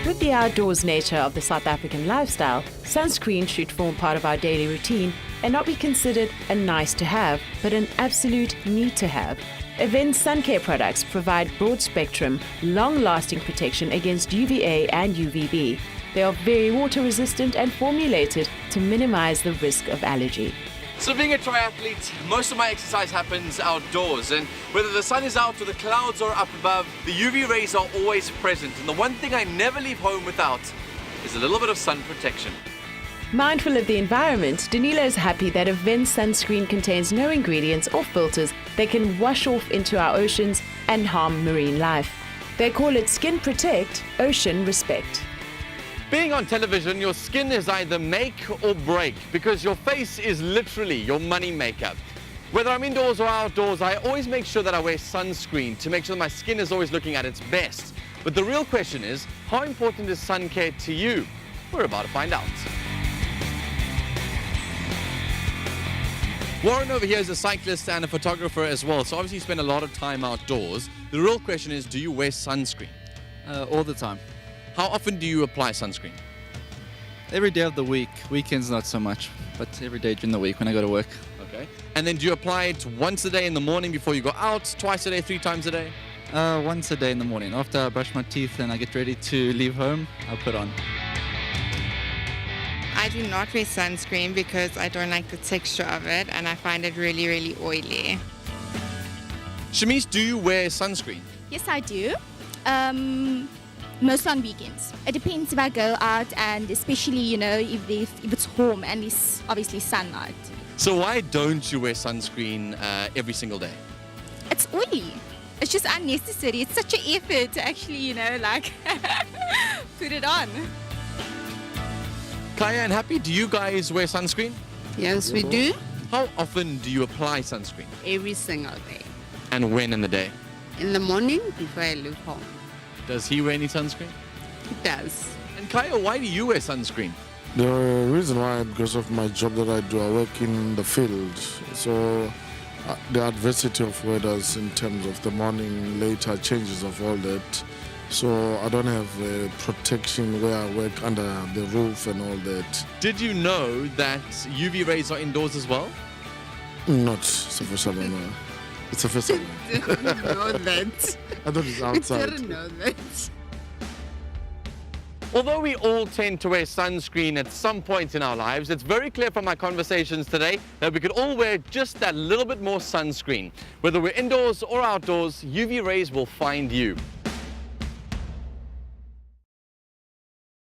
with the outdoors nature of the South African lifestyle, sunscreen should form part of our daily routine and not be considered a nice to have, but an absolute need to have. Avens sun care products provide broad spectrum, long-lasting protection against UVA and UVB. They are very water resistant and formulated to minimize the risk of allergy. So being a triathlete, most of my exercise happens outdoors, and whether the sun is out or the clouds are up above, the UV rays are always present, and the one thing I never leave home without is a little bit of sun protection. Mindful of the environment, Danilo is happy that Avens sunscreen contains no ingredients or filters that can wash off into our oceans and harm marine life. They call it Skin Protect, Ocean Respect. Being on television, your skin is either make or break because your face is literally your money maker. Whether I'm indoors or outdoors, I always make sure that I wear sunscreen to make sure that my skin is always looking at its best. But the real question is, how important is sun care to you? We're about to find out. Warren over here is a cyclist and a photographer as well, so obviously you spend a lot of time outdoors. The real question is, do you wear sunscreen? All the time. How often do you apply sunscreen? Every day of the week. Weekends not so much, but every day during the week when I go to work. Okay. And then do you apply it once a day in the morning before you go out, twice a day, 3 times a day? Once a day in the morning. After I brush my teeth and I get ready to leave home, I'll put on. I do not wear sunscreen because I don't like the texture of it and I find it really, really oily. Shamish, do you wear sunscreen? Yes, I do. Mostly on weekends. It depends if I go out and especially, if it's warm and it's obviously sunlight. So why don't you wear sunscreen every single day? It's oily. It's just unnecessary. It's such an effort to actually, put it on. Kaya and Happy, do you guys wear sunscreen? Yes, we do. How often do you apply sunscreen? Every single day. And when in the day? In the morning before I leave home. Does he wear any sunscreen? It does. And Kaya, why do you wear sunscreen? The reason why, because of my job that I do, I work in the field. So the adversity of weathers in terms of the morning, later changes of all that. So I don't have protection where I work under the roof and all that. Did you know that UV rays are indoors as well? Not sufficiently, no. It's a first time. I didn't know that. I thought it's I outside. didn't know that. Although we all tend to wear sunscreen at some point in our lives, it's very clear from my conversations today that we could all wear just that little bit more sunscreen. Whether we're indoors or outdoors, UV rays will find you.